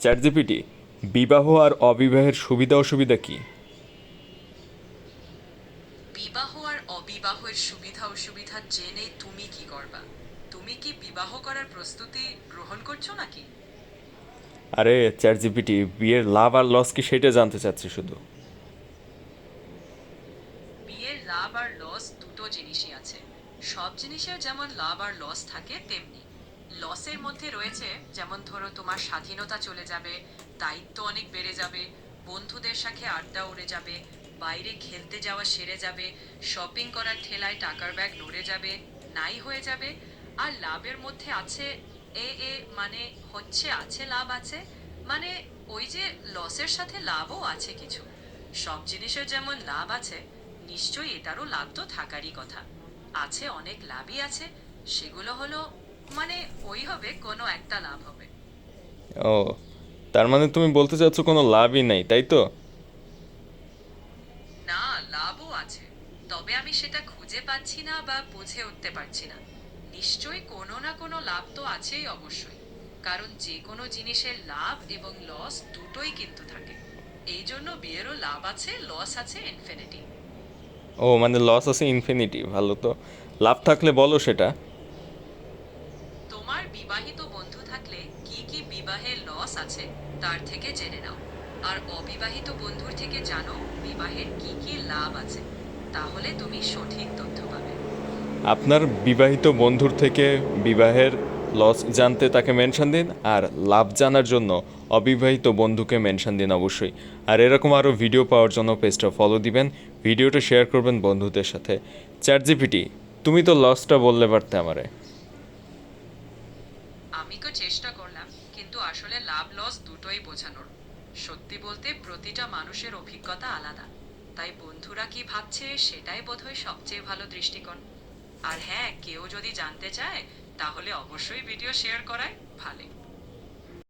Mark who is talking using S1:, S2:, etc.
S1: ChatGPT, বিবাহ আর অবিবাহের সুবিধা অসুবিধা কি?
S2: বিবাহ আর অবিবাহের সুবিধা অসুবিধা জেনে তুমি কি করবা? তুমি কি বিবাহ করার প্রস্তুতি গ্রহণ করছো নাকি?
S1: আরে চ্যাটজিপিটি, বিয়ের লাভ আর লস কি সেটা জানতে চাচ্ছি শুধু।
S2: বিয়ের লাভ আর লস দুটো জিনিসই আছে। সব জিনিসের যেমন লাভ আর লস থাকে তেমনি লসের মধ্যে রয়েছে, যেমন ধরো তোমার স্বাধীনতা চলে যাবে, দায়িত্ব অনেক বেড়ে যাবে, বন্ধুদের সাথে আড্ডা উড়ে যাবে, বাইরে খেলতে যাওয়া সেরে যাবে, শপিং করার ঠেলায় টাকার ব্যাগ নড়ে যাবে, নাই হয়ে যাবে। আর লাভের মধ্যে আছে মানে আছে লাভ আছে, মানে ওই যে লসের সাথে লাভও আছে কিছু। সব জিনিসের যেমন লাভ আছে, নিশ্চয়ই এটারও লাভ তো থাকারই কথা। আছে, অনেক লাভই আছে। সেগুলো হলো মানে ওই হবে কোনো একটা লাভ হবে।
S1: ও, তার মানে তুমি বলতে চাচ্ছ কোনো লাভই নাই, তাই তো?
S2: না, লাভও আছে, তবে আমি সেটা খুঁজে পাচ্ছি না বা বুঝে উঠতে পারছি না। নিশ্চয়ই কোনো না কোনো লাভ তো আছেই অবশ্যই, কারণ যে কোনো জিনিসের লাভ এবং লস দুটোই কিন্তু থাকে। এই জন্য বিয়েরও লাভ আছে, লস আছে ইনফিনিটি।
S1: ও মানে লস আছে ইনফিনিটি, ভালো তো। লাভ থাকলে বলো সেটা।
S2: তোমার বিবাহিত বন্ধু থাকলে কি কি বিবাহের লস আছে তার থেকে জেনে নাও। আর অবিবাহিত বন্ধুর থেকে জানো বিবাহের কি কি লাভ আছে। তাহলে তুমি সঠিক তথ্য পাবে।
S1: আপনার বিবাহিত বন্ধুর থেকে বিবাহের লস জানতে তাকে মেনশন দিন, আর লাভ জানার জন্য অবিবাহিত বন্ধুকে মেনশন দিন অবশ্যই। আর এরকম আরও ভিডিও পাওয়ার জন্য পেজটা ফলো দিবেন, ভিডিওটা শেয়ার করবেন বন্ধুদের সাথে। চ্যাটজিপিটি, তুমি তো লসটা বললে পারতে আমারে।
S2: আমি তো চেষ্টা করলাম, কিন্তু আসলে লাভ লস দুটোই বোঝানোর। সত্যি বলতে প্রতিটা মানুষের অভিজ্ঞতা আলাদা, তাই বন্ধুরা কি ভাবছে সেটাই বোধহয় সবচেয়ে ভালো দৃষ্টিকোণ। আর হ্যাঁ, কেউ যদি জানতে চায় তাহলে অবশ্যই ভিডিও শেয়ার করায় ভালো।